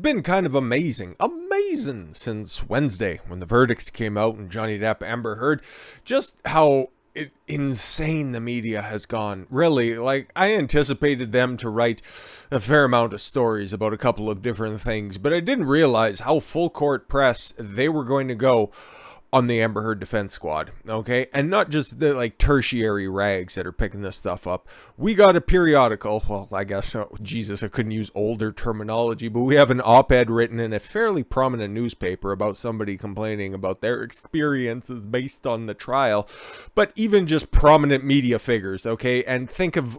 been kind of amazing since Wednesday when the verdict came out and Johnny Depp, Amber Heard, just how insane the media has gone. Really, like, I anticipated them to write a fair amount of stories about a couple of different things, but I didn't realize how full court press they were going to go on the Amber Heard defense squad, okay? And not just the, like, tertiary rags that are picking this stuff up. We got a periodical, well, I guess, Jesus, I couldn't use older terminology, but we have an op-ed written in a fairly prominent newspaper about somebody complaining about their experiences based on the trial. But even just prominent media figures, okay? And think of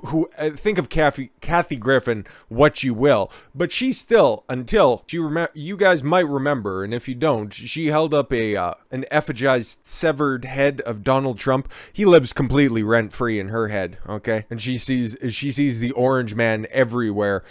Kathy Griffin, what you will. But she still, until she you guys might remember, and if you don't, she held up an effigiized severed head of Donald Trump. He lives completely rent-free in her head, okay? And she sees the orange man everywhere.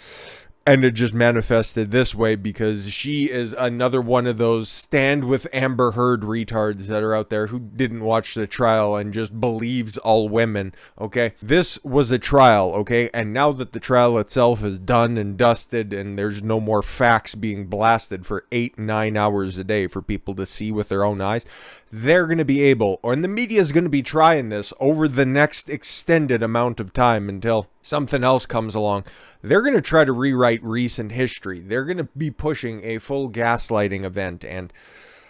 And it just manifested this way because she is another one of those stand with Amber Heard retards that are out there who didn't watch the trial and just believes all women, okay? This was a trial, okay? And now that the trial itself is done and dusted and there's no more facts being blasted for 8-9 hours a day for people to see with their own eyes, they're going to be able, and the media is going to be trying this over the next extended amount of time until something else comes along. They're going to try to rewrite recent history. They're going to be pushing a full gaslighting event, and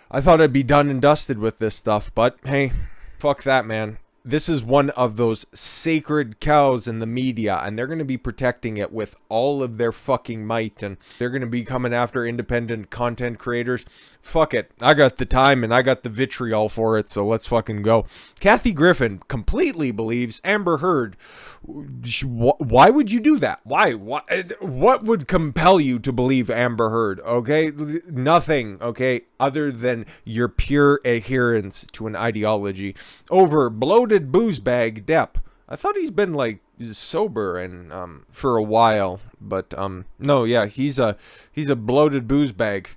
I thought I'd be done and dusted with this stuff, but hey, fuck that, man. This is one of those sacred cows in the media, and they're going to be protecting it with all of their fucking might, and they're going to be coming after independent content creators. Fuck it. I got the time, and I got the vitriol for it, so let's fucking go. Kathy Griffin completely believes Amber Heard. Why would you do that? Why? What would compel you to believe Amber Heard? Okay? Nothing, okay, other than your pure adherence to an ideology over bloated boozebag Depp. I thought he's been, like, sober and for a while, but no, yeah, he's a bloated boozebag.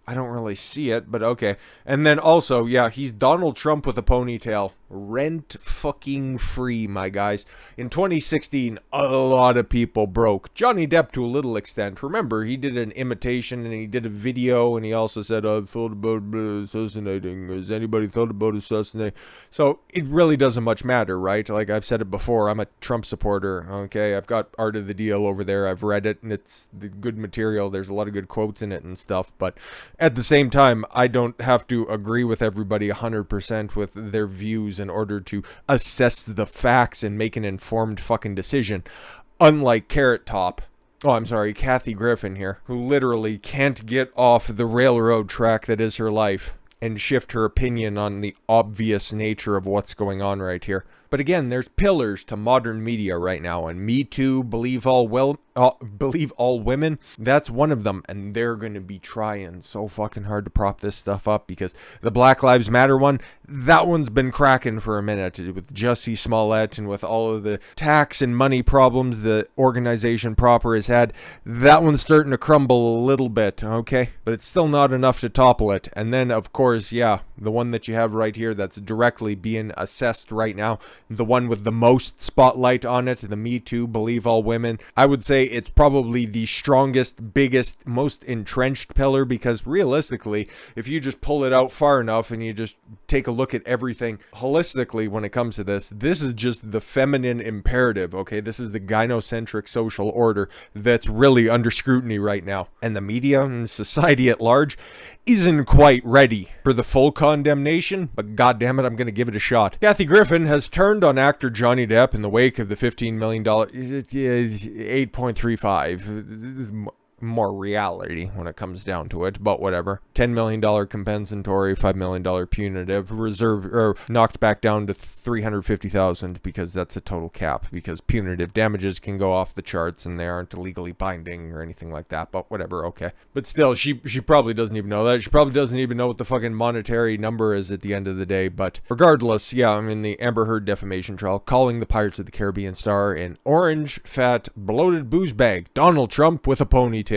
I don't really see it, but okay. And then also, yeah, he's Donald Trump with a ponytail. Rent fucking free, my guys. In 2016, a lot of people broke. Johnny Depp to a little extent. Remember, he did an imitation and he did a video and he also said, I've thought about assassinating. Has anybody thought about assassinating? So it really doesn't much matter, right? Like I've said it before, I'm a Trump supporter, okay? I've got Art of the Deal over there. I've read it and it's the good material. There's a lot of good quotes in it and stuff. But at the same time, I don't have to agree with everybody 100% with their views in order to assess the facts and make an informed fucking decision. Unlike Kathy Griffin here, who literally can't get off the railroad track that is her life and shift her opinion on the obvious nature of what's going on right here. But again, there's pillars to modern media right now, and Me Too, believe all women, that's one of them, and they're going to be trying so fucking hard to prop this stuff up because the Black Lives Matter one, that one's been cracking for a minute with Jussie Smollett and with all of the tax and money problems the organization proper has had. That one's starting to crumble a little bit, okay? But it's still not enough to topple it. And then, of course, yeah, the one that you have right here that's directly being assessed right now, the one with the most spotlight on it, the Me Too, believe all women. I would say it's probably the strongest, biggest, most entrenched pillar because realistically, if you just pull it out far enough and you just take a look at everything holistically when it comes to this is just the feminine imperative, okay? This is the gynocentric social order that's really under scrutiny right now. And the media and society at large isn't quite ready for the full condemnation, but goddammit, I'm going to give it a shot. Kathy Griffin has turned on actor Johnny Depp in the wake of the $15 million, 8.35, more reality when it comes down to it, but whatever. $10 million compensatory, $5 million punitive, reserve, or knocked back down to $350,000 because that's a total cap, because punitive damages can go off the charts and they aren't legally binding or anything like that, but whatever, okay. But still, she probably doesn't even know that. She probably doesn't even know what the fucking monetary number is at the end of the day, but regardless, yeah, I mean, the Amber Heard defamation trial, calling the Pirates of the Caribbean star an orange, fat, bloated boozebag, Donald Trump with a ponytail.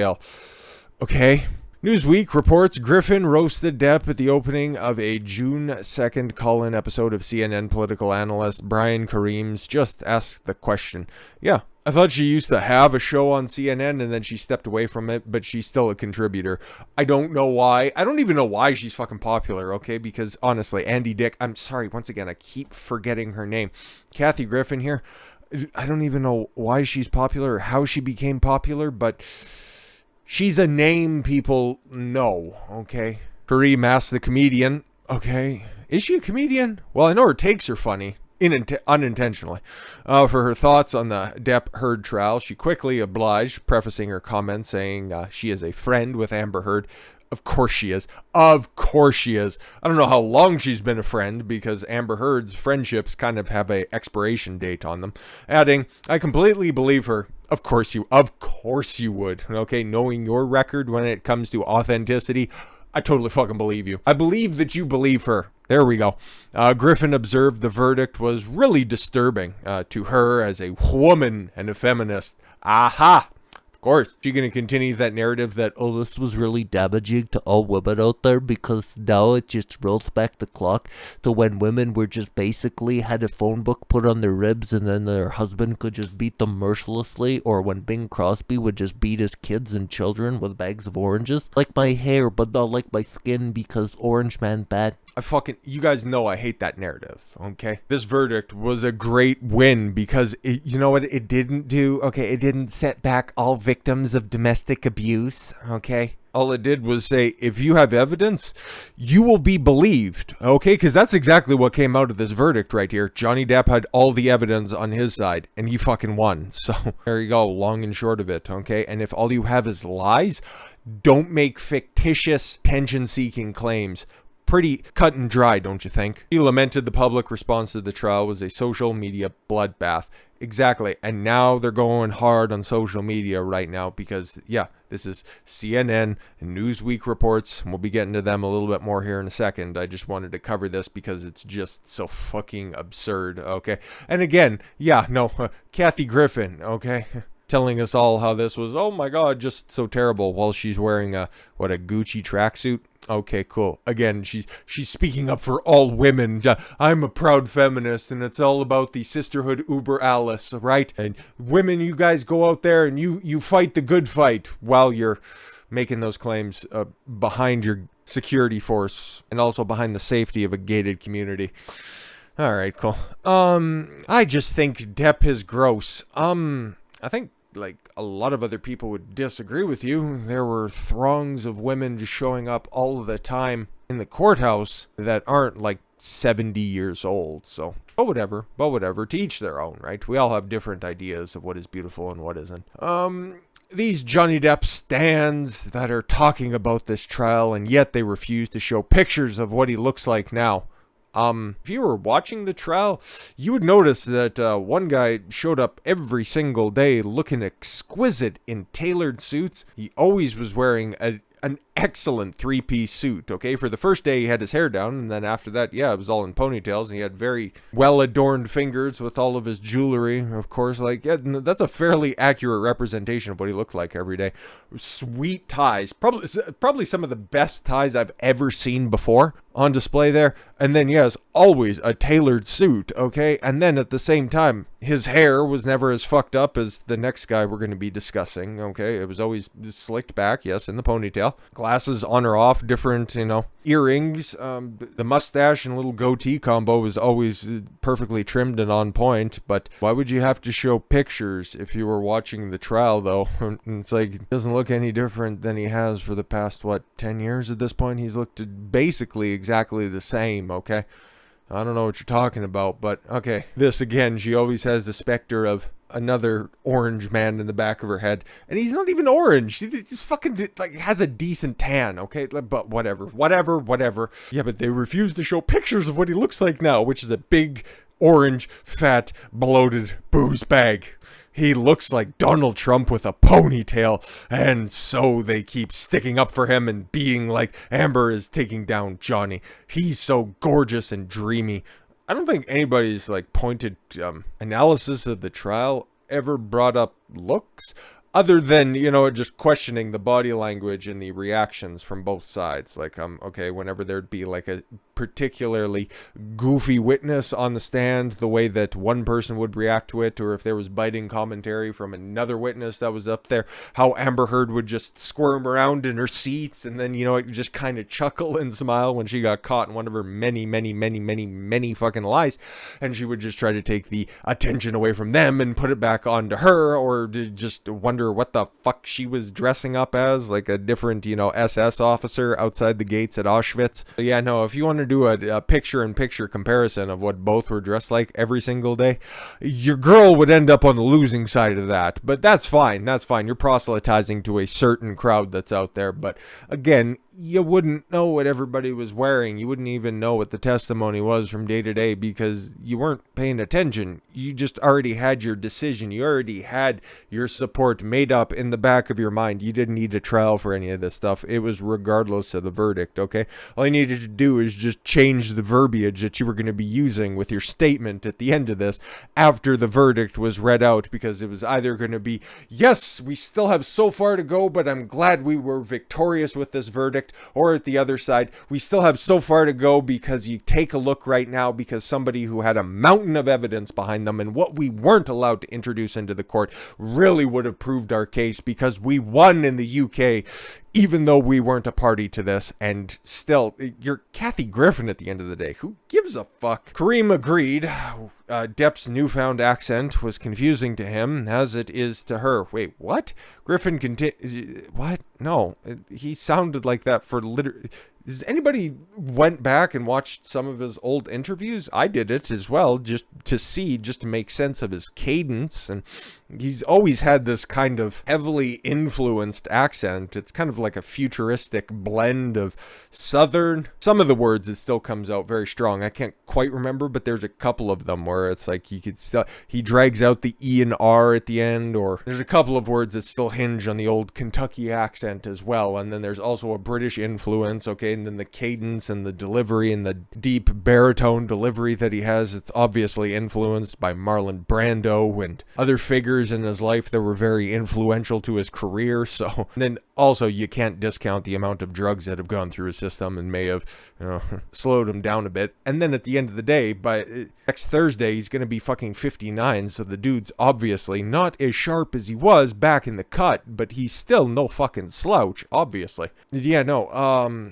Okay. Newsweek reports Griffin roasted Depp at the opening of a June 2nd call-in episode of CNN political analyst Brian Kareem's Just Ask the Question. Yeah, I thought she used to have a show on CNN and then she stepped away from it, but she's still a contributor. I don't know why. I don't even know why she's fucking popular, okay? Because honestly, Andy Dick, I'm sorry, once again, I keep forgetting her name. Kathy Griffin here. I don't even know why she's popular or how she became popular, but she's a name people know, okay? Kareem Mass, the comedian, okay? Is she a comedian? Well, I know her takes are funny. Unintentionally. For her thoughts on the Depp Heard trial, she quickly obliged, prefacing her comments saying she is a friend with Amber Heard. Of course she is. Of course she is. I don't know how long she's been a friend because Amber Heard's friendships kind of have a expiration date on them. Adding, I completely believe her. Of course you would. Okay, knowing your record when it comes to authenticity, I totally fucking believe you. I believe that you believe her. There we go. Griffin observed the verdict was really disturbing to her as a woman and a feminist. Aha! Of course. She's going to continue that narrative that, oh, this was really damaging to all women out there because now it just rolls back the clock to when women were just basically had a phone book put on their ribs and then their husband could just beat them mercilessly, or when Bing Crosby would just beat his kids and children with bags of oranges. Like my hair, but not like my skin because Orange Man bad. You guys know I hate that narrative, okay? This verdict was a great win because, you know what it didn't do? Okay, it didn't set back all victims of domestic abuse, okay? All it did was say, if you have evidence, you will be believed, okay? Because that's exactly what came out of this verdict right here. Johnny Depp had all the evidence on his side, and he fucking won. So, there you go, long and short of it, okay? And if all you have is lies, don't make fictitious attention-seeking claims. Pretty cut and dry, don't you think? He lamented the public response to the trial was a social media bloodbath. Exactly. And now they're going hard on social media right now because, yeah, this is CNN and Newsweek reports. And we'll be getting to them a little bit more here in a second. I just wanted to cover this because it's just so fucking absurd, okay? And again, yeah, no, Kathy Griffin, okay? Telling us all how this was, oh my god, just so terrible while she's wearing a Gucci tracksuit. Okay, cool. Again, she's speaking up for all women. I'm a proud feminist, and it's all about the sisterhood uber alles, right? And women, you guys go out there and you fight the good fight while you're making those claims behind your security force and also behind the safety of a gated community. All right, cool. I just think Depp is gross. I think like a lot of other people would disagree with you. There were throngs of women just showing up all the time in the courthouse that aren't like 70 years old. So, but whatever, to each their own, right? We all have different ideas of what is beautiful and what isn't. These Johnny Depp stans that are talking about this trial and yet they refuse to show pictures of what he looks like now. If you were watching the trial, you would notice that one guy showed up every single day looking exquisite in tailored suits. He always was wearing an excellent three-piece suit, okay? For the first day, he had his hair down, and then after that, yeah, it was all in ponytails, and he had very well-adorned fingers with all of his jewelry, of course. Like, yeah, that's a fairly accurate representation of what he looked like every day. Sweet ties. Probably some of the best ties I've ever seen before on display there. And then, yes, always a tailored suit, okay? And then at the same time, his hair was never as fucked up as the next guy we're going to be discussing, okay? It was always slicked back, yes, in the ponytail. Glasses on or off, different, earrings. The mustache and little goatee combo was always perfectly trimmed and on point. But why would you have to show pictures if you were watching the trial, though? It's like, it doesn't look any different than he has for the past, 10 years at this point? He's looked basically exactly the same, okay? I don't know what you're talking about, but okay. This again, she always has the specter of another orange man in the back of her head, and he's not even orange. He just fucking has a decent tan, okay? But whatever. Yeah, but they refuse to show pictures of what he looks like now, which is a big, orange, fat, bloated booze bag. He looks like Donald Trump with a ponytail, and so they keep sticking up for him and being like Amber is taking down Johnny. He's so gorgeous and dreamy. I don't think anybody's pointed analysis of the trial ever brought up looks. other than, just questioning the body language and the reactions from both sides. Like, okay, whenever there'd be like a particularly goofy witness on the stand, the way that one person would react to it, or if there was biting commentary from another witness that was up there, how Amber Heard would just squirm around in her seats and then, just kind of chuckle and smile when she got caught in one of her many, many, many, many, many fucking lies. And she would just try to take the attention away from them and put it back onto her, or to just wonder what the fuck she was dressing up as, like a different, SS officer outside the gates at Auschwitz. But yeah, no, if you want to do a picture-in-picture comparison of what both were dressed like every single day, your girl would end up on the losing side of that. But that's fine. That's fine. You're proselytizing to a certain crowd that's out there. But again, you wouldn't know what everybody was wearing. You wouldn't even know what the testimony was from day to day because you weren't paying attention. You just already had your decision. You already had your support made up in the back of your mind. You didn't need a trial for any of this stuff. It was regardless of the verdict, okay? All you needed to do is just change the verbiage that you were going to be using with your statement at the end of this after the verdict was read out, because it was either going to be, yes, we still have so far to go, but I'm glad we were victorious with this verdict. Or at the other side, we still have so far to go because you take a look right now, because somebody who had a mountain of evidence behind them and what we weren't allowed to introduce into the court really would have proved our case, because we won in the UK, even though we weren't a party to this. And still, you're Kathy Griffin at the end of the day. Who gives a fuck? Kareem agreed. Depp's newfound accent was confusing to him, as it is to her. Wait, what? Griffin what? No, he sounded like that for literally... Does anybody went back and watched some of his old interviews? I did it as well, just to make sense of his cadence. And he's always had this kind of heavily influenced accent. It's kind of like a futuristic blend of Southern. Some of the words, it still comes out very strong. I can't quite remember, but there's a couple of them where it's like he drags out the E and R at the end, or there's a couple of words that still hinge on the old Kentucky accent as well. And then there's also a British influence, okay? And then the cadence and the delivery and the deep baritone delivery that he has, it's obviously influenced by Marlon Brando and other figures in his life that were very influential to his career. So and then also, you can't discount the amount of drugs that have gone through his system and may have slowed him down a bit. And then at the end of the day, by next Thursday, he's going to be fucking 59. So the dude's obviously not as sharp as he was back in the cut, but he's still no fucking slouch, obviously. Yeah, no,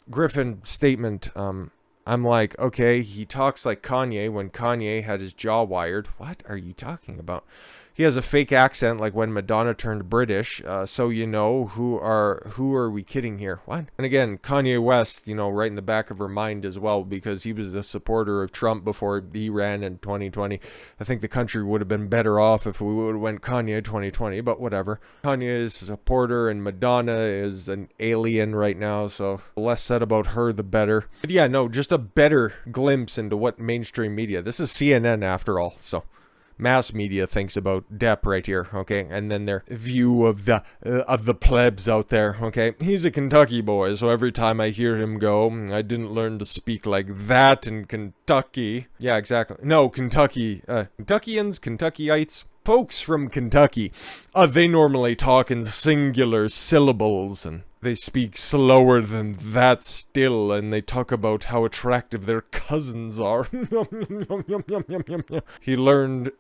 Griffin statement, I'm like, okay, he talks like Kanye when Kanye had his jaw wired. What are you talking about? He has a fake accent like when Madonna turned British, so who are we kidding here? What? And again, Kanye West, right in the back of her mind as well, because he was a supporter of Trump before he ran in 2020. I think the country would have been better off if we would have went Kanye 2020, but whatever. Kanye is a supporter and Madonna is an alien right now, so the less said about her, the better. But yeah, no, just a better glimpse into what mainstream media, this is CNN after all, so mass media thinks about Depp right here, okay? And then their view of the plebs out there, okay? He's a Kentucky boy, so every time I hear him go, I didn't learn to speak like that in Kentucky. Yeah, exactly. No, Kentucky. Kentuckians, Kentuckyites, folks from Kentucky, they normally talk in singular syllables, and they speak slower than that still, and they talk about how attractive their cousins are. He learned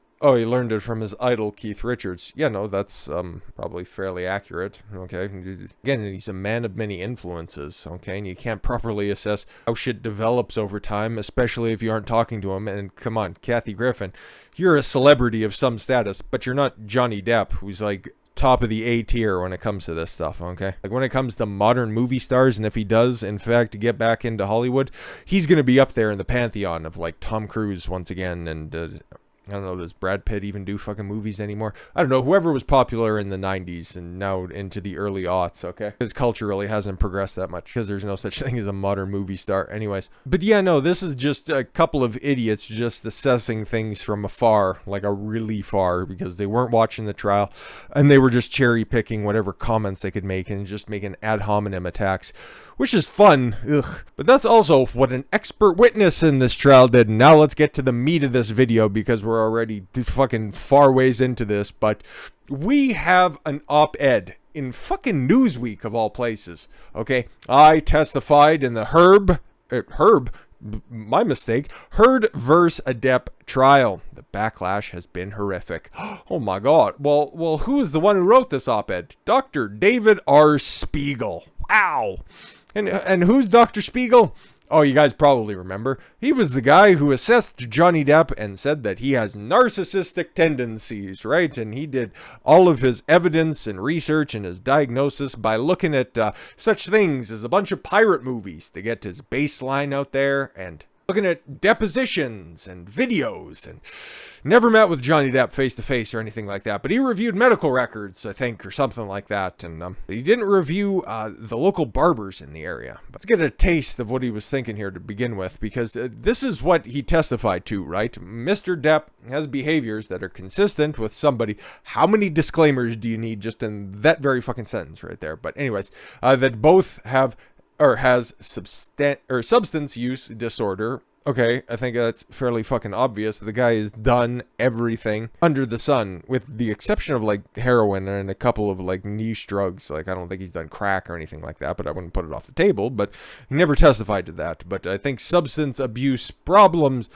it from his idol, Keith Richards. Yeah, no, that's probably fairly accurate, okay? Again, he's a man of many influences, okay? And you can't properly assess how shit develops over time, especially if you aren't talking to him. And come on, Kathy Griffin, you're a celebrity of some status, but you're not Johnny Depp, who's like top of the A tier when it comes to this stuff, okay? Like when it comes to modern movie stars, and if he does, in fact, get back into Hollywood, he's going to be up there in the pantheon of like Tom Cruise once again, and I don't know, does Brad Pitt even do fucking movies anymore? I don't know, whoever was popular in the 90s and now into the early aughts, okay? His culture really hasn't progressed that much because there's no such thing as a modern movie star anyways. But yeah, no, this is just a couple of idiots just assessing things from afar, like a really far, because they weren't watching the trial and they were just cherry picking whatever comments they could make and just making ad hominem attacks, which is fun, ugh. But that's also what an expert witness in this trial did. Now let's get to the meat of this video, because we're we're already fucking far ways into this, but we have an op-ed in fucking Newsweek of all places. Okay, I testified in the my mistake, Heard versus Depp trial. The backlash has been horrific. Oh my god. Well, who is the one who wrote this op-ed? Dr. David R. Spiegel. Wow. And who's Dr. Spiegel? Oh, you guys probably remember. He was the guy who assessed Johnny Depp and said that he has narcissistic tendencies, right? And he did all of his evidence and research and his diagnosis by looking at such things as a bunch of pirate movies to get his baseline out there, and looking at depositions and videos, and never met with Johnny Depp face to face or anything like that. But he reviewed medical records, I think, or something like that. And he didn't review the local barbers in the area. But let's get a taste of what he was thinking here to begin with, because this is what he testified to, right? Mr. Depp has behaviors that are consistent with somebody. How many disclaimers do you need just in that very fucking sentence right there? But anyways, that both have or has substance use disorder. Okay, I think that's fairly fucking obvious. The guy has done everything under the sun, with the exception of like heroin and a couple of like niche drugs. Like, I don't think he's done crack or anything like that, but I wouldn't put it off the table. But he never testified to that. But I think substance abuse problems,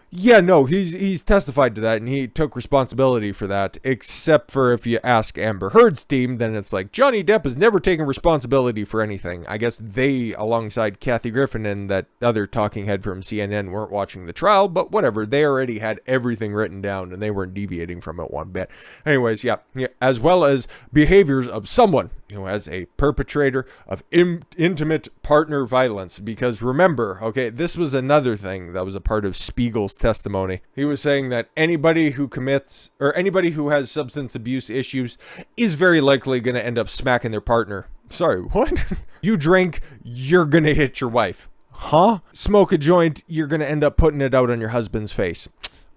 yeah, no, he's testified to that, and he took responsibility for that, except for if you ask Amber Heard's team, then it's like, Johnny Depp has never taken responsibility for anything. I guess they, alongside Kathy Griffin and that other talking head from CNN, weren't watching the trial, but whatever, they already had everything written down, and they weren't deviating from it one bit. Anyways, yeah, as well as behaviors of someone who has a perpetrator of intimate partner violence. Because remember, okay, this was another thing that was a part of Spiegel's testimony. He was saying that anybody who commits, or anybody who has substance abuse issues, is very likely going to end up smacking their partner. Sorry, what? You drink, you're going to hit your wife. Huh? Smoke a joint, you're going to end up putting it out on your husband's face.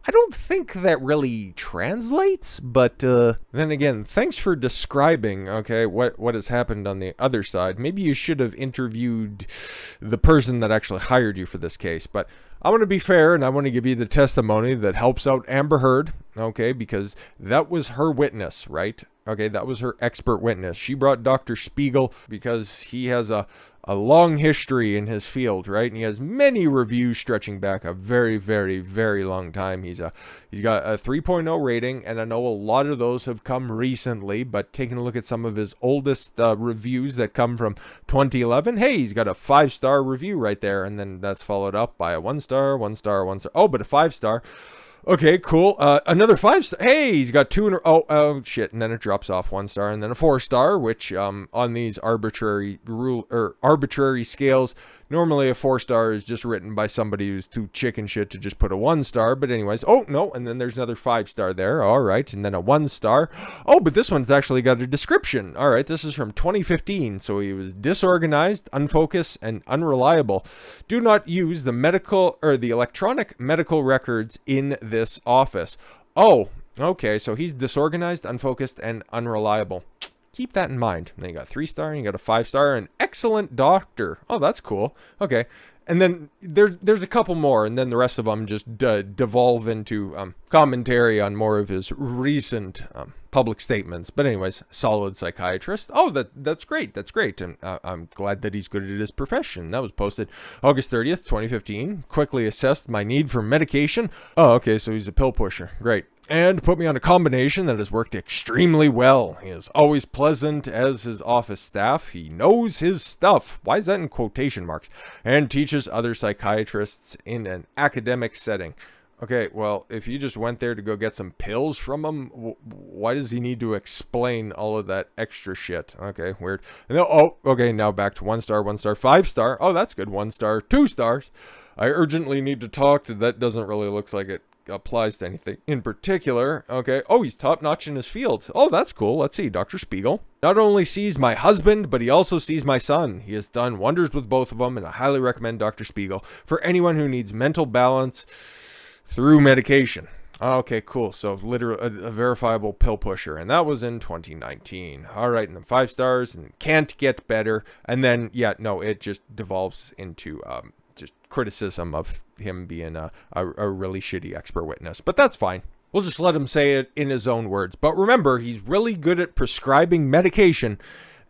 I don't think that really translates, but then again, thanks for describing, okay, what has happened on the other side. Maybe you should have interviewed the person that actually hired you for this case. But I want to be fair, and I want to give you the testimony that helps out Amber Heard, okay, because that was her witness, right? Okay, that was her expert witness. She brought Dr. Spiegel because he has a long history in his field, right? And he has many reviews stretching back a very, very, very long time. He's got a 3.0 rating, and I know a lot of those have come recently, but taking a look at some of his oldest reviews that come from 2011, hey, he's got a 5-star review right there, and then that's followed up by a 1-star, 1-star, 1-star. Oh, but a 5-star. Okay, cool. Another 5-star. Hey, he's got 2 oh shit, and then it drops off 1-star, and then a 4-star, which on these arbitrary scales, normally a 4-star is just written by somebody who's too chicken shit to just put a 1-star. But anyways, oh no, and then there's another 5-star there. All right, and then a 1-star. Oh, but this one's actually got a description. All right, this is from 2015. So he was disorganized, unfocused, and unreliable. Do not use the medical or the electronic medical records in this office. Oh, okay, so he's disorganized, unfocused, and unreliable. Keep that in mind. And then you got 3-star, and you got a 5-star, an excellent doctor. Oh, that's cool. Okay. And then there's a couple more, and then the rest of them just devolve into commentary on more of his recent public statements. But anyways, solid psychiatrist. Oh, that's great. That's great. And I'm glad that he's good at his profession. That was posted August 30th, 2015. Quickly assessed my need for medication. Oh, okay, so he's a pill pusher. Great. And put me on a combination that has worked extremely well. He is always pleasant as his office staff. He knows his stuff. Why is that in quotation marks? And teaches other psychiatrists in an academic setting. Okay, well, if you just went there to go get some pills from him, why does he need to explain all of that extra shit? Okay, weird. And then, oh, okay, now back to 1-star, 1-star, 5-star. Oh, that's good. 1-star, 2 stars. I urgently need to talk to. That doesn't really look like it applies to anything in particular. Okay. Oh, he's top notch in his field. Oh, that's cool. Let's see. Dr. Spiegel not only sees my husband, but he also sees my son. He has done wonders with both of them, and I highly recommend Dr. Spiegel for anyone who needs mental balance through medication. Okay, cool. So literally a verifiable pill pusher. And that was in 2019. All right. And then 5 stars and can't get better. And then, yeah, no, it just devolves into, just criticism of him being a really shitty expert witness. But that's fine. We'll just let him say it in his own words. But remember, he's really good at prescribing medication,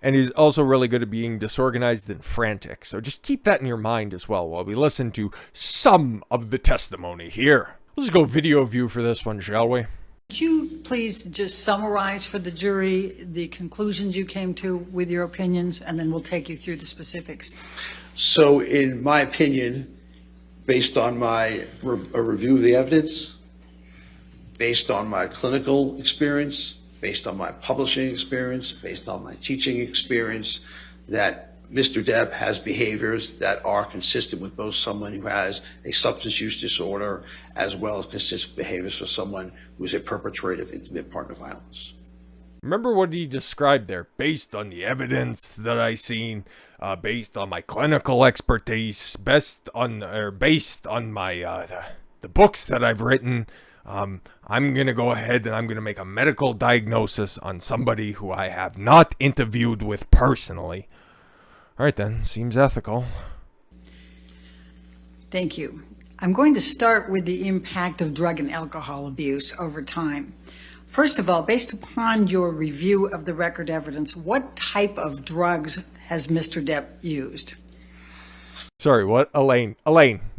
and he's also really good at being disorganized and frantic. So just keep that in your mind as well while we listen to some of the testimony here. Let's go video view for this one, shall we? Could you please just summarize for the jury the conclusions you came to with your opinions, and then we'll take you through the specifics. So in my opinion, based on my a review of the evidence, based on my clinical experience, based on my publishing experience, based on my teaching experience, that Mr. Depp has behaviors that are consistent with both someone who has a substance use disorder as well as consistent behaviors for someone who is a perpetrator of intimate partner violence. Remember what he described there, based on the evidence that I seen, based on my clinical expertise, based on my the books that I've written. I'm going to go ahead and I'm going to make a medical diagnosis on somebody who I have not interviewed with personally. All right, then. Seems ethical. Thank you. I'm going to start with the impact of drug and alcohol abuse over time. First of all, based upon your review of the record evidence, what type of drugs has Mr. Depp used? Sorry, what? Elaine,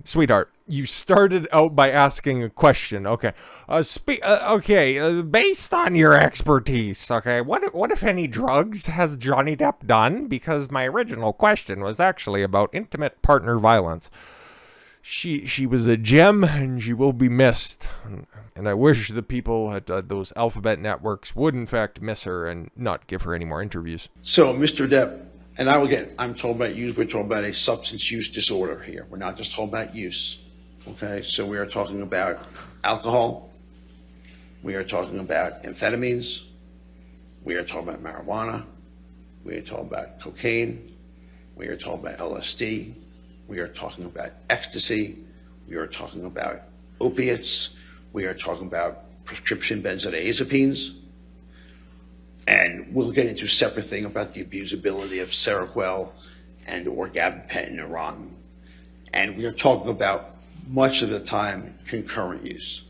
sweetheart, you started out by asking a question. Okay. Based on your expertise, okay, what if any drugs has Johnny Depp done? Because my original question was actually about intimate partner violence. She was a gem, and she will be missed. And I wish the people at those alphabet networks would, in fact, miss her and not give her any more interviews. So, Mr. Depp, and I'm talking about use, we're talking about a substance use disorder here. We're not just talking about use, okay? So we are talking about alcohol. We are talking about amphetamines. We are talking about marijuana. We are talking about cocaine. We are talking about LSD. We are talking about ecstasy. We are talking about opiates. We are talking about prescription benzodiazepines. And we'll get into a separate thing about the abusability of Seroquel and or gabapentin or Neurontin. And we are talking about much of the time concurrent use.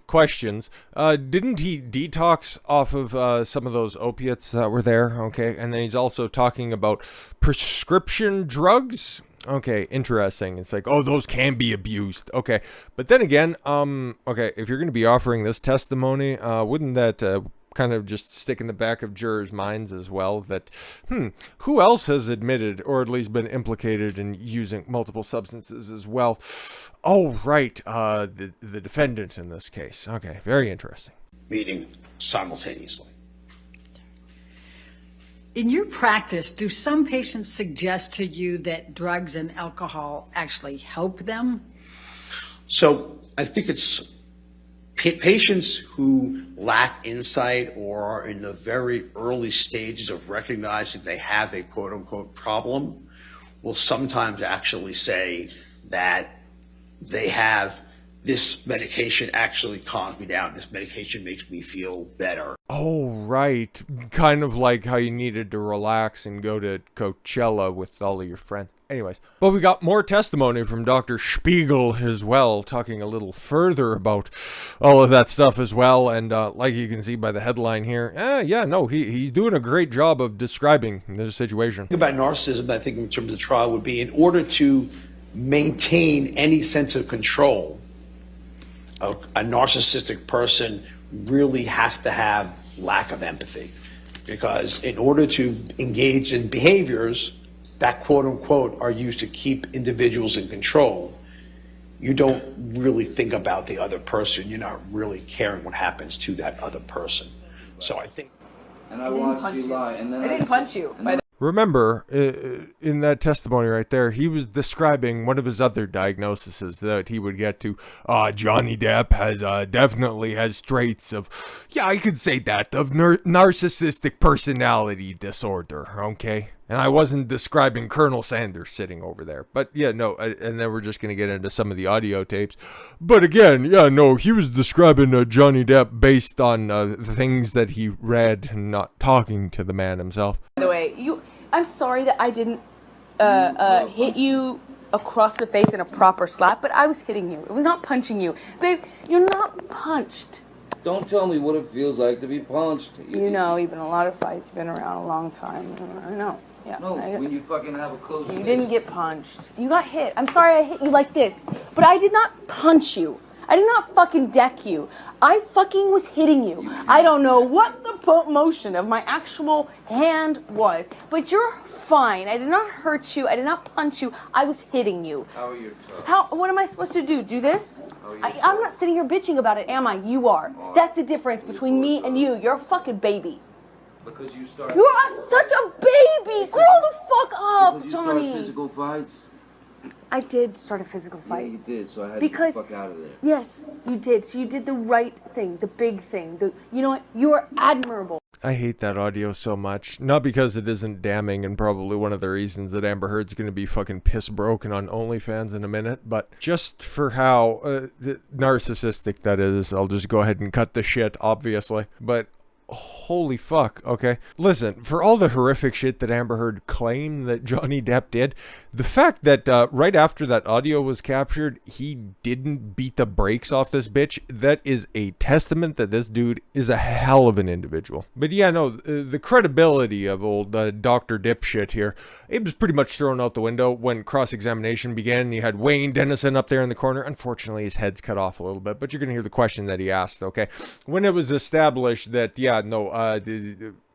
Questions. Didn't he detox off of some of those opiates that were there? Okay. And then he's also talking about prescription drugs. Okay, interesting. It's like, oh, those can be abused. Okay. But then again, okay, if you're going to be offering this testimony, wouldn't that kind of just stick in the back of jurors' minds as well that, who else has admitted or at least been implicated in using multiple substances as well? Oh, right, the defendant in this case. Okay, very interesting. Meeting simultaneously. In your practice, do some patients suggest to you that drugs and alcohol actually help them? So I think it's patients who lack insight or are in the very early stages of recognizing they have a quote unquote problem will sometimes actually say that they have this medication actually calms me down. This medication makes me feel better. Oh, right. Kind of like how you needed to relax and go to Coachella with all of your friends. Anyways, but we got more testimony from Dr. Spiegel as well, talking a little further about all of that stuff as well. And like you can see by the headline here, he's doing a great job of describing the situation. About narcissism, I think in terms of the trial would be in order to maintain any sense of control, a narcissistic person really has to have lack of empathy, because in order to engage in behaviors that quote unquote are used to keep individuals in control, you don't really think about the other person. You're not really caring what happens to that other person. So I think. And I watched you lie, and then I didn't punch you. Remember, in that testimony right there, he was describing one of his other diagnoses that he would get to. Johnny Depp has definitely has traits of, I could say that, of narcissistic personality disorder, okay? And I wasn't describing Colonel Sanders sitting over there. But and then we're just going to get into some of the audio tapes. But again, he was describing Johnny Depp based on the things that he read and not talking to the man himself. By the way, I'm sorry that I didn't hit you across the face in a proper slap, but I was hitting you. It was not punching you. Babe, you're not punched. Don't tell me what it feels like to be punched. You know, you've been in a lot of fights. You've been around a long time. I know. Yeah. No, when you fucking have a close You fist. didn't get punched. You got hit. I'm sorry I hit you like this, but I did not punch you. I did not fucking deck you. I fucking was hitting you. I don't know what the motion of my actual hand was, but you're fine. I did not hurt you. I did not punch you. I was hitting you. How are you tough? What am I supposed to do? Do this? I'm not sitting here bitching about it, am I? You are. That's the difference between me and you. You're a fucking baby. Because you started. You are such a baby. Grow the fuck up, Because you Johnny. started physical fights. I did start a physical fight. Yeah, you did. So I had Because- to get the fuck out of there. Yes, you did. So you did the right thing, the big thing. You know what? You are admirable. I hate that audio so much. Not because it isn't damning and probably one of the reasons that Amber Heard's going to be fucking piss broken on OnlyFans in a minute, but just for how narcissistic that is, I'll just go ahead and cut the shit, obviously. But holy fuck, okay? Listen, for all the horrific shit that Amber Heard claimed that Johnny Depp did, the fact that right after that audio was captured, he didn't beat the brakes off this bitch, that is a testament that this dude is a hell of an individual. But yeah, no, the credibility of old Dr. Dipshit here, it was pretty much thrown out the window when cross-examination began. You had Wayne Dennison up there in the corner. Unfortunately, his head's cut off a little bit, but you're going to hear the question that he asked, okay? When it was established that, yeah, no,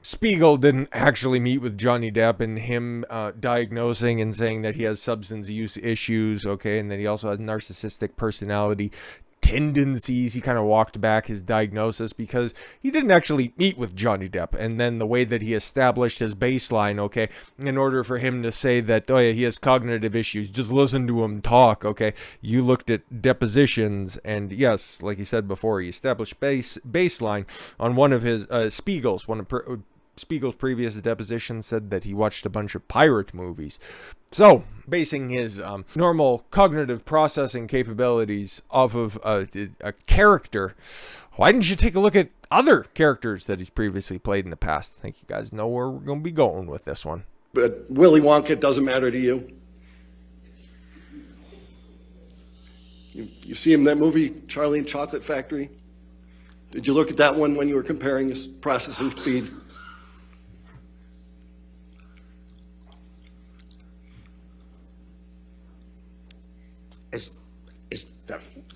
Spiegel didn't actually meet with Johnny Depp and him diagnosing and saying that he has substance use issues, okay, and that he also has narcissistic personality tendencies. He kind of walked back his diagnosis because he didn't actually meet with Johnny Depp. And then the way that he established his baseline, okay, in order for him to say that, oh yeah, he has cognitive issues, just listen to him talk, okay. You looked at depositions, and yes, like he said before, he established baseline on one of his Spiegel's previous depositions, said that he watched a bunch of pirate movies. So, basing his normal cognitive processing capabilities off of a character, why didn't you take a look at other characters that he's previously played in the past? I think you guys know where we're going to be going with this one. But Willy Wonka doesn't matter to you? You see him in that movie, Charlie and Chocolate Factory? Did you look at that one when you were comparing his processing speed?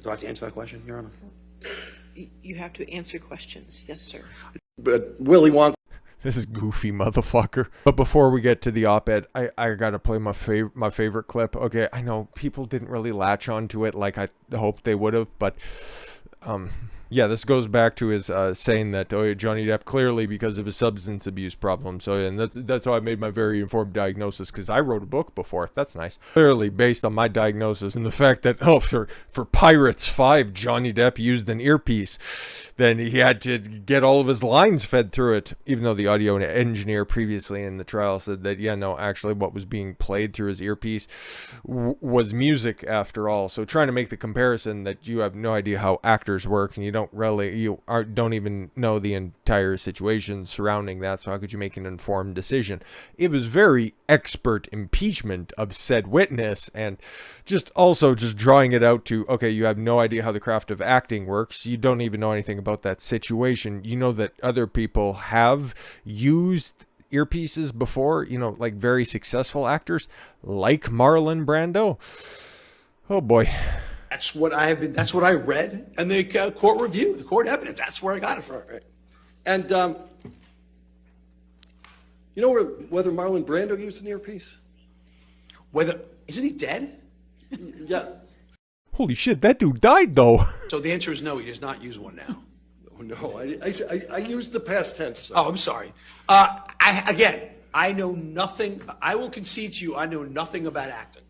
Do I have to answer that question, Your Honor? You have to answer questions. Yes, sir. But Willy Wonka. This goofy motherfucker. But before we get to the op-ed, I gotta play my favorite clip. Okay, I know people didn't really latch onto it like I hoped they would have, but yeah, this goes back to his saying that, oh, Johnny Depp, clearly because of his substance abuse problem. So, and that's how I made my very informed diagnosis, because I wrote a book before. That's nice. Clearly based on my diagnosis and the fact that, oh, for Pirates 5, Johnny Depp used an earpiece. Then he had to get all of his lines fed through it, even though the audio engineer previously in the trial said that, yeah, no, actually what was being played through his earpiece was music after all. So trying to make the comparison that you have no idea how actors work and you don't even know the entire situation surrounding that, so how could you make an informed decision? It was very expert impeachment of said witness, and just drawing it out to, okay, you have no idea how the craft of acting works, you don't even know anything about that situation, you know that other people have used earpieces before, you know, like very successful actors like Marlon Brando. Oh boy. That's what I read in the court review, the court evidence. That's where I got it from. Right? And you know whether Marlon Brando used an earpiece? Isn't he dead? Yeah. Holy shit, that dude died though. So the answer is no, he does not use one now. Oh, no, I used the past tense. So. Oh, I'm sorry. I know nothing. I will concede to you, I know nothing about acting.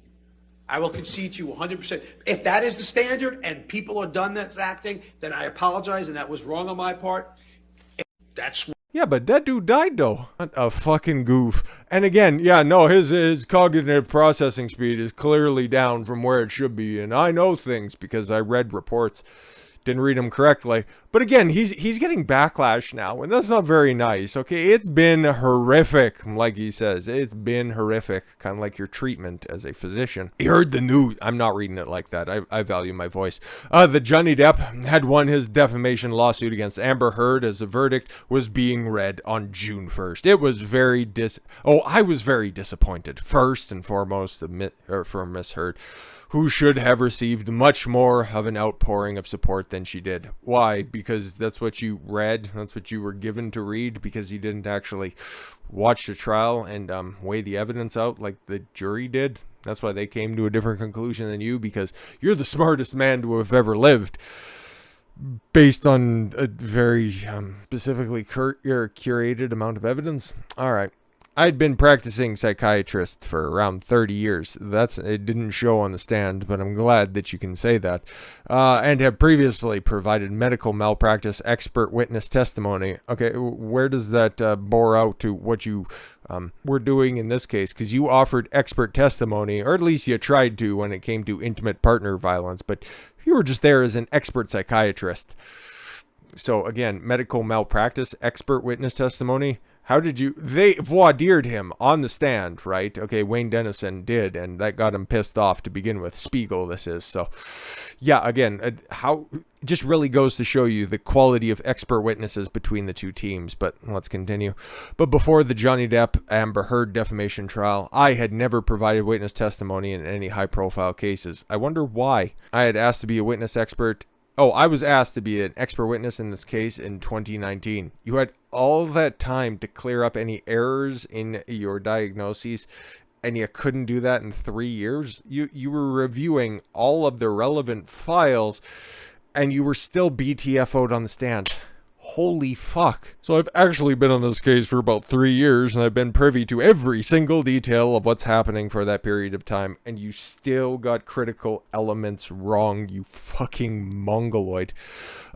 I will concede to you 100%. If that is the standard and people are done that's acting, then I apologize and that was wrong on my part. Yeah, but that dude died though. What a fucking goof. And again, yeah, no, his cognitive processing speed is clearly down from where it should be. And I know things because I read reports. didn't read them correctly. But again, he's getting backlash now, and that's not very nice. Okay, it's been horrific, like he says. It's been horrific, kind of like your treatment as a physician. He heard the news. I'm not reading it like that. I value my voice. The Johnny Depp had won his defamation lawsuit against Amber Heard as the verdict was being read on June 1st. It was very I was very disappointed. First and foremost, for Miss Heard, who should have received much more of an outpouring of support than she did. Why? Because that's what you read. That's what you were given to read, because you didn't actually watch the trial and weigh the evidence out like the jury did. That's why they came to a different conclusion than you, because you're the smartest man to have ever lived, based on a very specifically curated amount of evidence. All right. I'd been practicing psychiatrist for around 30 years. It didn't show on the stand, but I'm glad that you can say that. And have previously provided medical malpractice expert witness testimony. Okay, where does that bore out to what you were doing in this case? Because you offered expert testimony, or at least you tried to, when it came to intimate partner violence, but you were just there as an expert psychiatrist. So again, medical malpractice expert witness testimony. How did you... They voir dired him on the stand, right? Okay, Wayne Dennison did, and that got him pissed off to begin with. Spiegel, this is. So, yeah, again, how... just really goes to show you the quality of expert witnesses between the two teams. But let's continue. But before the Johnny Depp Amber Heard defamation trial, I had never provided witness testimony in any high-profile cases. I wonder why. I had asked to be a witness expert... I was asked to be an expert witness in this case in 2019. You had all that time to clear up any errors in your diagnoses, and you couldn't do that in 3 years? You were reviewing all of the relevant files, and you were still BTFO'd on the stand. Holy fuck. So I've actually been on this case for about 3 years, and I've been privy to every single detail of what's happening for that period of time, and you still got critical elements wrong, you fucking mongoloid.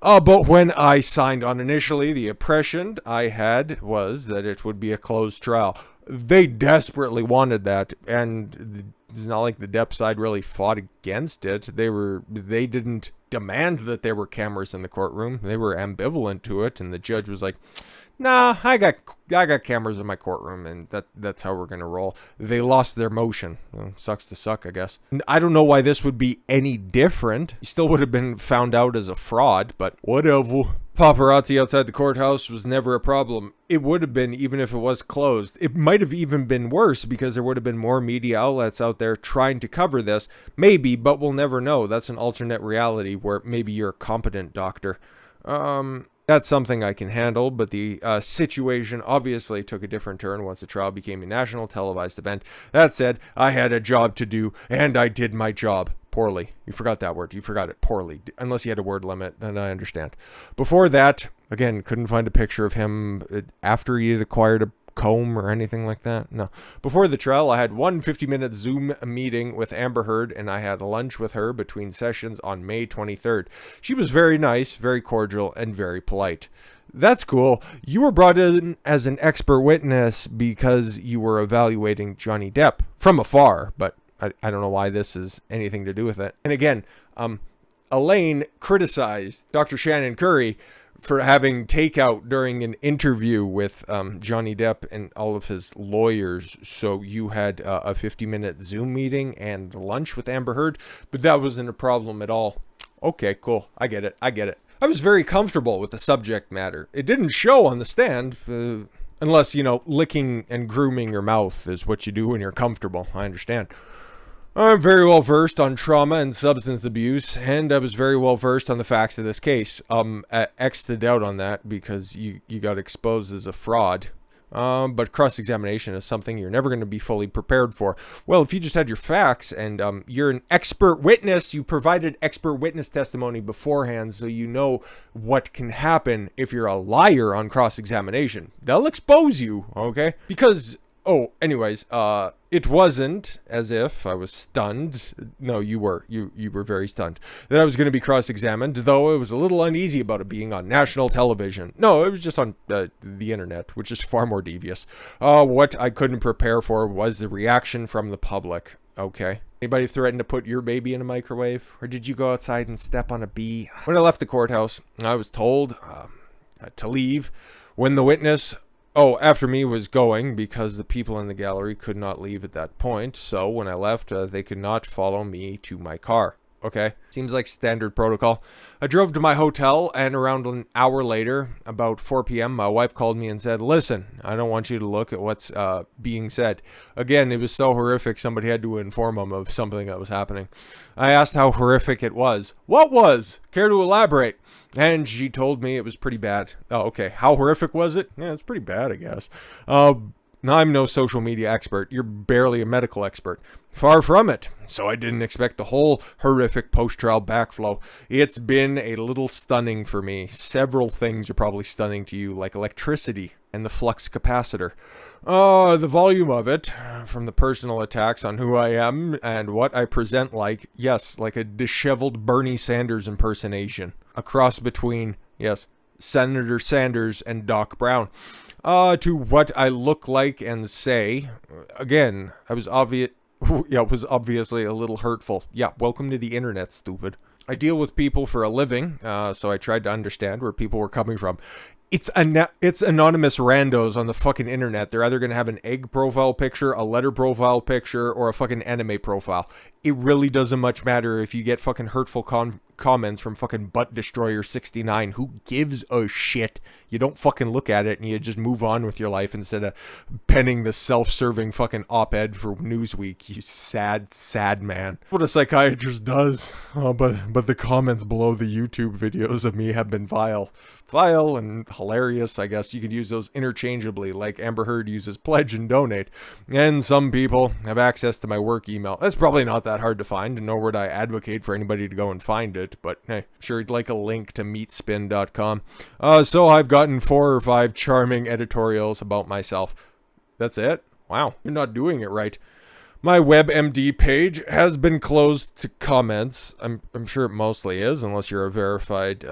But when I signed on initially, the impression I had was that it would be a closed trial. They desperately wanted that, and it's not like the Depp side really fought against it. They didn't demand that there were cameras in the courtroom. They were ambivalent to it, and the judge was like, nah, I got cameras in my courtroom, and that's how we're gonna roll. They lost their motion. Well, sucks to suck, I guess. I don't know why this would be any different. You still would have been found out as a fraud, but whatever. Paparazzi outside the courthouse was never a problem. It would have been, even if it was closed. It might have even been worse, because there would have been more media outlets out there trying to cover this. Maybe, but we'll never know. That's an alternate reality where maybe you're a competent doctor. That's something I can handle, but the situation obviously took a different turn once the trial became a national televised event. That said, I had a job to do, and I did my job. Poorly. You forgot that word. You forgot it. Poorly. Unless you had a word limit, then I understand. Before that, again, couldn't find a picture of him after he had acquired a comb or anything like that. No. Before the trial, I had one 50-minute Zoom meeting with Amber Heard, and I had lunch with her between sessions on May 23rd. She was very nice, very cordial, and very polite. That's cool. You were brought in as an expert witness because you were evaluating Johnny Depp from afar, but I don't know why this has anything to do with it. And again, Elaine criticized Dr. Shannon Curry for having takeout during an interview with Johnny Depp and all of his lawyers. So you had a 50-minute Zoom meeting and lunch with Amber Heard, but that wasn't a problem at all. Okay, cool. I get it. I was very comfortable with the subject matter. It didn't show on the stand, unless, licking and grooming your mouth is what you do when you're comfortable. I understand. I'm very well versed on trauma and substance abuse, and I was very well versed on the facts of this case. X the doubt on that because you got exposed as a fraud. But cross-examination is something you're never going to be fully prepared for. Well, if you just had your facts and you're an expert witness, you provided expert witness testimony beforehand, so you know what can happen if you're a liar on cross-examination. They'll expose you, okay? Because... anyways, it wasn't as if I was stunned. No, you were. You were very stunned that I was going to be cross-examined, though I was a little uneasy about it being on national television. No, it was just on the internet, which is far more devious. What I couldn't prepare for was the reaction from the public. Okay. Anybody threaten to put your baby in a microwave? Or did you go outside and step on a bee? When I left the courthouse, I was told to leave when the witness, after me, was going, because the people in the gallery could not leave at that point. So when I left, they could not follow me to my car. Okay, seems like standard protocol. I drove to my hotel, and around an hour later, about 4 p.m., my wife called me and said, listen, I don't want you to look at what's being said. Again, it was so horrific, somebody had to inform them of something that was happening. I asked how horrific it was. What was? Care to elaborate? And she told me it was pretty bad. Oh, okay. How horrific was it? Yeah, it's pretty bad, I guess. Now, I'm no social media expert. You're barely a medical expert. Far from it. So I didn't expect the whole horrific post-trial backflow. It's been a little stunning for me. Several things are probably stunning to you, like electricity and the flux capacitor. The volume of it, from the personal attacks on who I am and what I present like, yes, like a disheveled Bernie Sanders impersonation. A cross between, yes, Senator Sanders and Doc Brown. To what I look like and say, again, it was obviously a little hurtful. Yeah, welcome to the internet, stupid. I deal with people for a living, so I tried to understand where people were coming from. It's anonymous randos on the fucking internet. They're either going to have an egg profile picture, a letter profile picture, or a fucking anime profile. It really doesn't much matter if you get fucking hurtful comments from fucking Butt Destroyer 69. Who gives a shit? You don't fucking look at it and you just move on with your life instead of penning the self-serving fucking op-ed for Newsweek. You sad, sad man. What a psychiatrist does. But the comments below the YouTube videos of me have been vile and hilarious. I guess you could use those interchangeably, like Amber Heard uses pledge and donate. And some people have access to my work email. That's probably not that hard to find, nor would I advocate for anybody to go and find it, but hey, sure, you'd like a link to meatspin.com. So I've gotten 4 or 5 charming editorials about myself. That's it? Wow, you're not doing it right. My WebMD page has been closed to comments. I'm sure it mostly is, unless you're a verified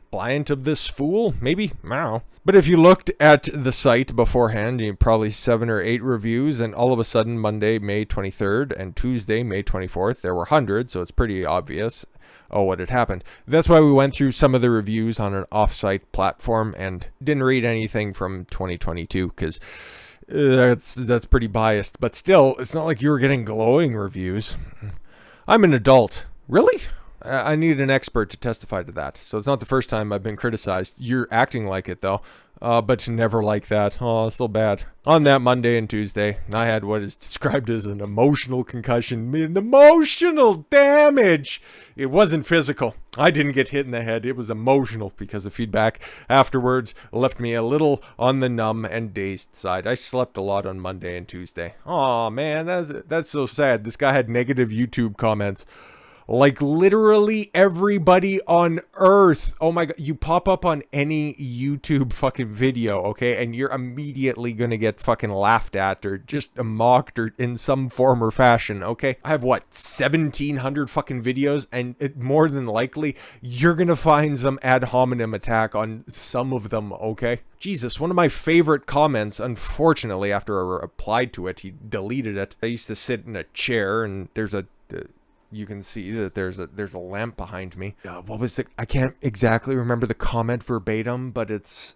client of this fool, maybe? I don't know. But if you looked at the site beforehand, you probably 7 or 8 reviews, and all of a sudden Monday, May 23rd, and Tuesday, May 24th, there were hundreds, so it's pretty obvious what had happened. That's why we went through some of the reviews on an off-site platform and didn't read anything from 2022, because that's pretty biased. But still, it's not like you were getting glowing reviews. I'm an adult. Really? I need an expert to testify to that. So it's not the first time I've been criticized. You're acting like it, though. But never like that. Oh, it's still bad. On that Monday and Tuesday, I had what is described as an emotional concussion. Emotional damage! It wasn't physical. I didn't get hit in the head. It was emotional because the feedback afterwards left me a little on the numb and dazed side. I slept a lot on Monday and Tuesday. Oh man, that's so sad. This guy had negative YouTube comments. Like literally everybody on earth. Oh my god, you pop up on any YouTube fucking video, okay, and you're immediately gonna get fucking laughed at or just mocked or in some form or fashion, okay? I have what, 1,700 fucking videos, and more than likely you're gonna find some ad hominem attack on some of them, okay? Jesus, one of my favorite comments, unfortunately, after I replied to it, he deleted it. I used to sit in a chair, and there's a you can see that there's a lamp behind me. What was it? I can't exactly remember the comment verbatim, but it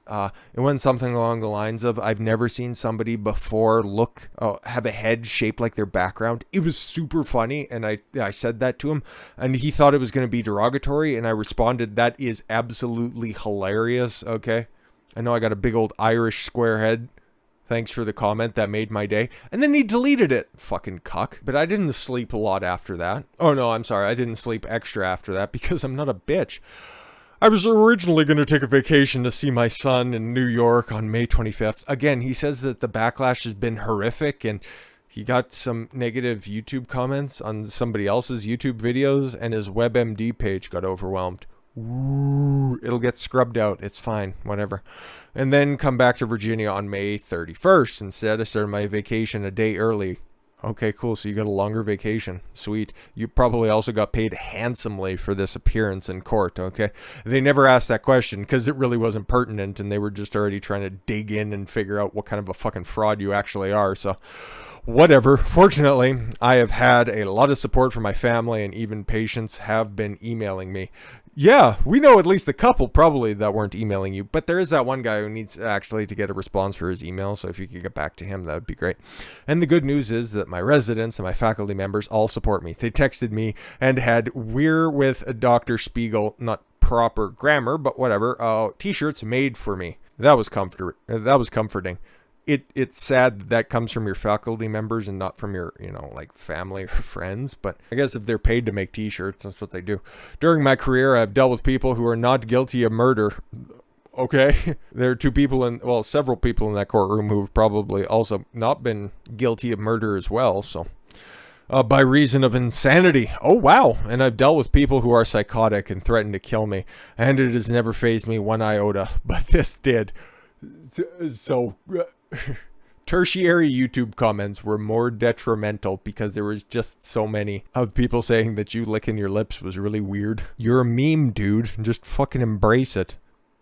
went something along the lines of, I've never seen somebody before have a head shaped like their background. It was super funny, and I said that to him, and he thought it was going to be derogatory, and I responded, that is absolutely hilarious, okay? I know I got a big old Irish square head. Thanks for the comment, that made my day. And then he deleted it, fucking cuck. But I didn't sleep a lot after that. Oh no, I'm sorry, I didn't sleep extra after that because I'm not a bitch. I was originally going to take a vacation to see my son in New York on May 25th. Again, he says that the backlash has been horrific, and he got some negative YouTube comments on somebody else's YouTube videos, and his WebMD page got overwhelmed. Ooh, it'll get scrubbed out. It's fine, whatever. And then come back to Virginia on May 31st. Instead, I started my vacation a day early. Okay, cool. So you got a longer vacation. Sweet. You probably also got paid handsomely for this appearance in court, okay? They never asked that question because it really wasn't pertinent, and they were just already trying to dig in and figure out what kind of a fucking fraud you actually are. So whatever. Fortunately, I have had a lot of support from my family, and even patients have been emailing me. Yeah, we know at least a couple probably that weren't emailing you, but there is that one guy who needs actually to get a response for his email, so if you could get back to him, that would be great. And the good news is that my residents and my faculty members all support me. They texted me and had "We're with Dr. Spiegel," not proper grammar, but whatever, t-shirts made for me. That was comforting. It's sad that comes from your faculty members and not from your, like family or friends. But I guess if they're paid to make t-shirts, that's what they do. During my career, I've dealt with people who are not guilty of murder. Okay. There are several people in that courtroom who've probably also not been guilty of murder as well. So by reason of insanity. Oh, wow. And I've dealt with people who are psychotic and threaten to kill me. And it has never fazed me one iota. But this did. So tertiary YouTube comments were more detrimental because there was just so many of people saying that you licking your lips was really weird. You're a meme, dude. Just fucking embrace it.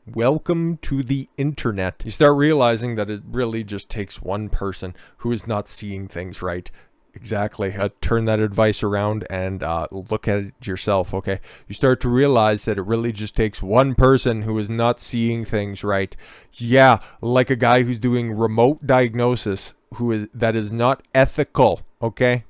Welcome to the internet. You start realizing that it really just takes one person who is not seeing things right. Exactly. Turn that advice around and look at it yourself, okay? You start to realize that it really just takes one person who is not seeing things right. Yeah, like a guy who's doing remote diagnosis that is not ethical, okay?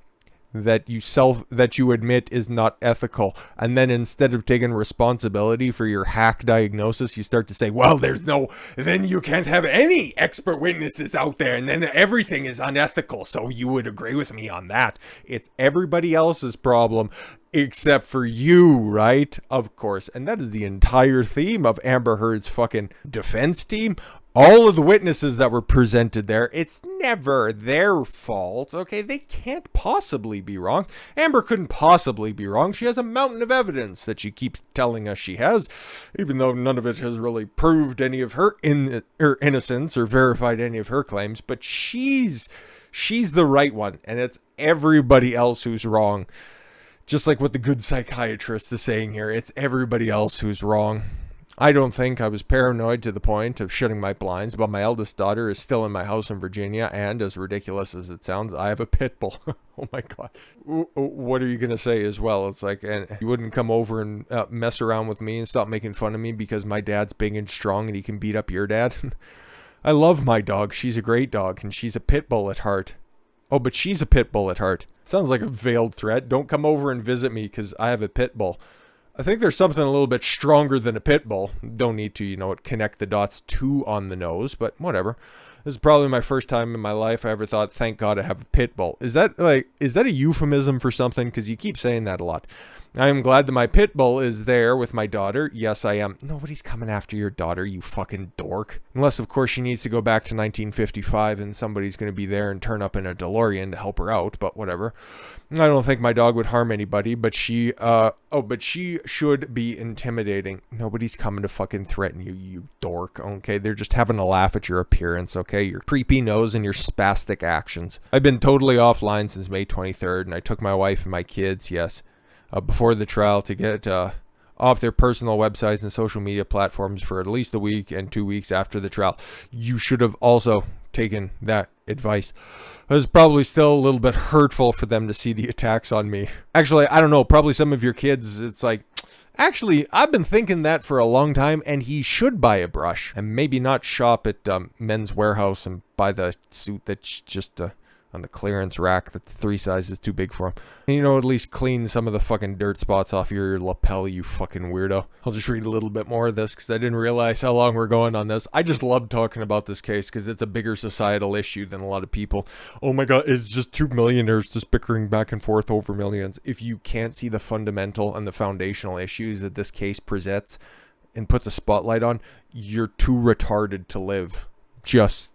That you admit is not ethical. And then instead of taking responsibility for your hack diagnosis, you start to say, well, then you can't have any expert witnesses out there, and then everything is unethical. So you would agree with me on that. It's everybody else's problem except for you, right? Of course. And that is the entire theme of Amber Heard's fucking defense team. All of the witnesses that were presented there, it's never their fault, okay? They can't possibly be wrong. Amber couldn't possibly be wrong. She has a mountain of evidence that she keeps telling us she has, even though none of it has really proved any of her innocence or verified any of her claims. But she's the right one, and it's everybody else who's wrong. Just like what the good psychiatrist is saying here, it's everybody else who's wrong. I don't think I was paranoid to the point of shutting my blinds, but my eldest daughter is still in my house in Virginia, and as ridiculous as it sounds, I have a pit bull. Oh my God. What are you going to say as well? It's like, and you wouldn't come over and mess around with me and stop making fun of me because my dad's big and strong and he can beat up your dad? I love my dog. She's a great dog, and she's a pit bull at heart. Oh, but she's a pit bull at heart. Sounds like a veiled threat. Don't come over and visit me because I have a pit bull. I think there's something a little bit stronger than a pit bull. Don't need to, connect the dots too on the nose, but whatever. This is probably my first time in my life I ever thought, thank God I have a pit bull. Is that a euphemism for something? Because you keep saying that a lot. I am glad that my pit bull is there with my daughter. Yes, I am. Nobody's coming after your daughter, you fucking dork. Unless, of course, she needs to go back to 1955 and somebody's going to be there and turn up in a DeLorean to help her out, but whatever. I don't think my dog would harm anybody, but she should be intimidating. Nobody's coming to fucking threaten you, you dork, okay? They're just having a laugh at your appearance, okay? Your creepy nose and your spastic actions. I've been totally offline since May 23rd, and I took my wife and my kids, yes, before the trial to get off their personal websites and social media platforms for at least a week and 2 weeks after the trial. You should have also taken that advice. It was probably still a little bit hurtful for them to see the attacks on me. Actually, I don't know, probably some of your kids, it's like, actually, I've been thinking that for a long time, and he should buy a brush and maybe not shop at Men's Warehouse and buy the suit that's just on the clearance rack that's 3 sizes too big for him. And, at least clean some of the fucking dirt spots off your lapel, you fucking weirdo. I'll just read a little bit more of this because I didn't realize how long we're going on this. I just love talking about this case because it's a bigger societal issue than a lot of people. Oh my God, it's just 2 millionaires just bickering back and forth over millions. If you can't see the fundamental and the foundational issues that this case presents and puts a spotlight on, you're too retarded to live. Just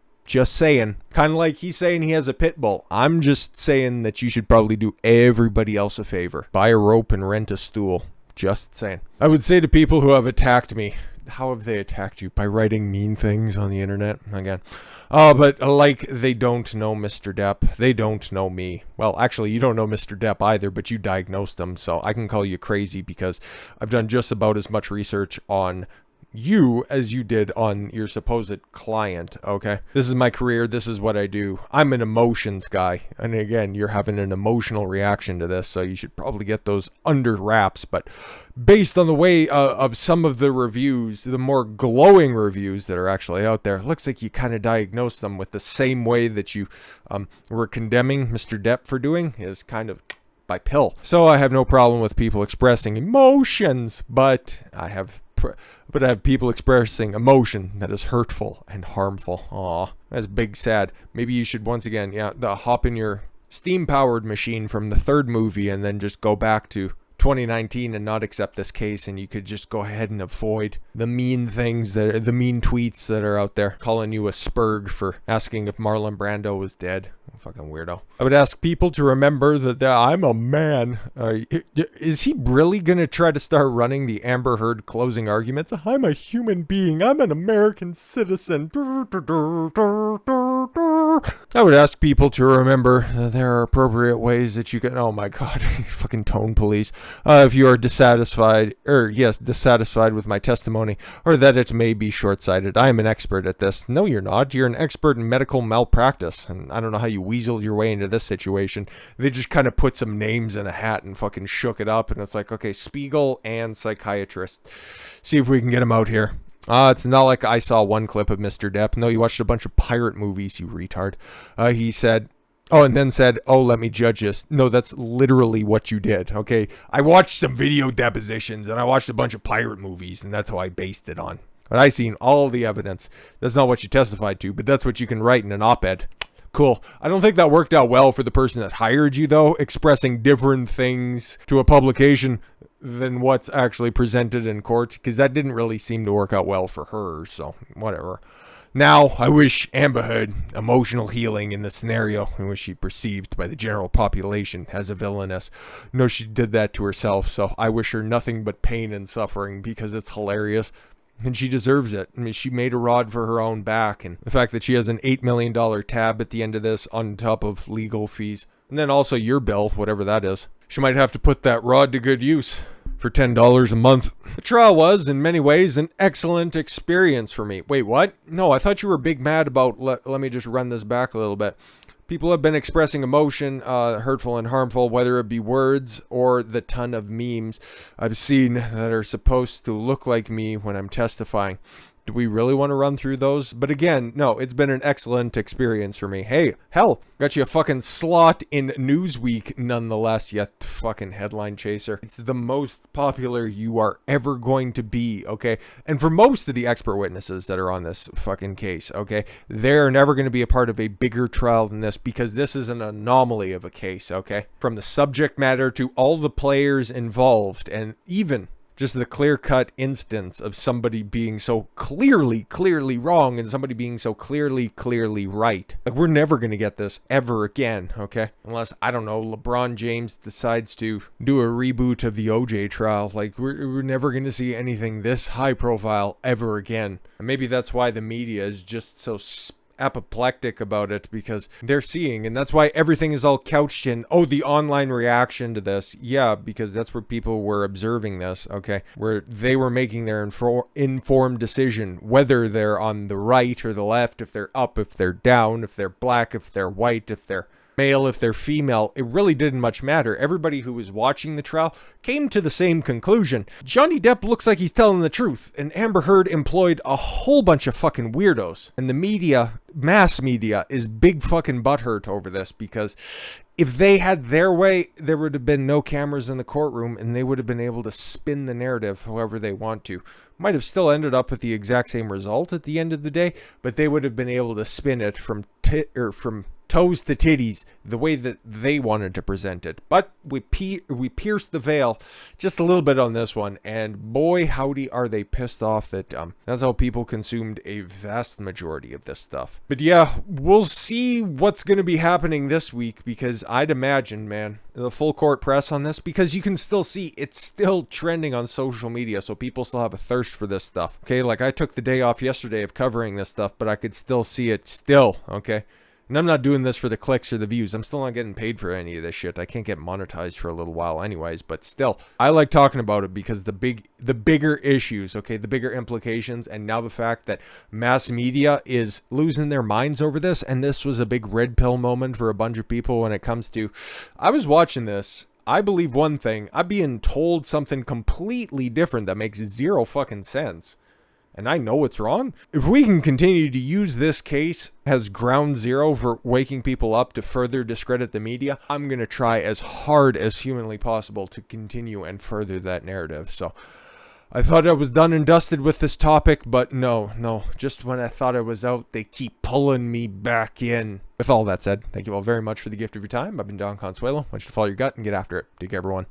saying. Kind of like he's saying he has a pit bull. I'm just saying that you should probably do everybody else a favor. Buy a rope and rent a stool. Just saying. I would say to people who have attacked me, how have they attacked you? By writing mean things on the internet? Again. Oh, but like they don't know Mr. Depp. They don't know me. Well, actually, you don't know Mr. Depp either, but you diagnosed him, so I can call you crazy because I've done just about as much research on you as you did on your supposed client, okay? This is my career. This is what I do. I'm an emotions guy. And again, you're having an emotional reaction to this, so you should probably get those under wraps. But based on the way of some of the reviews, the more glowing reviews that are actually out there, looks like you kind of diagnosed them with the same way that you were condemning Mr. Depp for doing, is kind of by pill. So I have no problem with people expressing emotions, but I have people expressing emotion that is hurtful and harmful. Aw, that's big sad. Maybe you should once again, hop in your steam-powered machine from the third movie and then just go back to 2019 and not accept this case, and you could just go ahead and avoid the mean things the mean tweets that are out there calling you a spurg for asking if Marlon Brando was dead. Fucking weirdo. I would ask people to remember that I'm a man. Is he really gonna try to start running the Amber Heard closing arguments? I'm a human being. I'm an American citizen. I would ask people to remember that there are appropriate ways that you can. Oh my god, fucking tone police. If you are dissatisfied with my testimony, or that it may be short-sighted, I am an expert at this. No, you're not. You're an expert in medical malpractice, and I don't know how you weaseled your way into this situation. They just kind of put some names in a hat and fucking shook it up, and it's like, okay, Spiegel and Psychiatrist. See if we can get them out here. It's not like I saw one clip of Mr. Depp. No, you watched a bunch of pirate movies, you retard. He said, and then said, let me judge this. No, that's literally what you did, okay? I watched some video depositions, and I watched a bunch of pirate movies, and that's how I based it on. But I seen all the evidence. That's not what you testified to, but that's what you can write in an op-ed. Cool. I don't think that worked out well for the person that hired you, though, expressing different things to a publication than what's actually presented in court, because that didn't really seem to work out well for her, so whatever. Now, I wish Amber Heard emotional healing in the scenario in which she perceived by the general population as a villainess. No, she did that to herself, so I wish her nothing but pain and suffering, because it's hilarious. And she deserves it. I mean, she made a rod for her own back. And the fact that she has an $8 million tab at the end of this on top of legal fees. And then also your bill, whatever that is. She might have to put that rod to good use for $10 a month. The trial was, in many ways, an excellent experience for me. Wait, what? No, I thought you were big mad about... Let me just run this back a little bit. People have been expressing emotion, hurtful and harmful, whether it be words or the ton of memes I've seen that are supposed to look like me when I'm testifying. Do we really want to run through those? But again, no, it's been an excellent experience for me. Hey, hell, got you a fucking slot in Newsweek nonetheless, you fucking headline chaser. It's the most popular you are ever going to be, okay? And for most of the expert witnesses that are on this fucking case, okay, they're never going to be a part of a bigger trial than this, because this is an anomaly of a case, okay? From the subject matter to all the players involved, and even just the clear-cut instance of somebody being so clearly wrong and somebody being so clearly right. Like, we're never going to get this ever again, okay? Unless, I don't know, LeBron James decides to do a reboot of the OJ trial. Like, we're never going to see anything this high-profile ever again. And maybe that's why the media is just so apoplectic about it, because they're seeing, and that's why everything is all couched in, the online reaction to this. Yeah, because that's where people were observing this, okay, where they were making their informed decision, whether they're on the right or the left, if they're up, if they're down, if they're black, if they're white, if they're male, if they're female. It really didn't much matter. Everybody who was watching the trial came to the same conclusion. Johnny Depp looks like he's telling the truth, and Amber Heard employed a whole bunch of fucking weirdos. And the media, mass media, is big fucking butthurt over this, because if they had their way, there would have been no cameras in the courtroom, and they would have been able to spin the narrative however they want to. Might have still ended up with the exact same result at the end of the day, but they would have been able to spin it from toes to titties the way that they wanted to present it. But we pierced the veil just a little bit on this one, and boy howdy are they pissed off that that's how people consumed a vast majority of this stuff. But yeah, we'll see what's going to be happening this week, because news, I'd imagine, man, the full court press on this, because you can still see it's still trending on social media, so people still have a thirst for this stuff. Okay, like I took the day off yesterday of covering this stuff, but I could still see it still, okay? And I'm not doing this for the clicks or the views. I'm still not getting paid for any of this shit. I can't get monetized for a little while anyways, but still, I like talking about it because the bigger issues, okay, the bigger implications, and now the fact that mass media is losing their minds over this, and this was a big red pill moment for a bunch of people when it comes to, I was watching this, I believe one thing, I'm being told something completely different that makes zero fucking sense. And I know it's wrong. If we can continue to use this case as ground zero for waking people up to further discredit the media, I'm going to try as hard as humanly possible to continue and further that narrative. So I thought I was done and dusted with this topic, but no. Just when I thought I was out, they keep pulling me back in. With all that said, thank you all very much for the gift of your time. I've been Don Consuelo. I want you to follow your gut and get after it. Take care, everyone.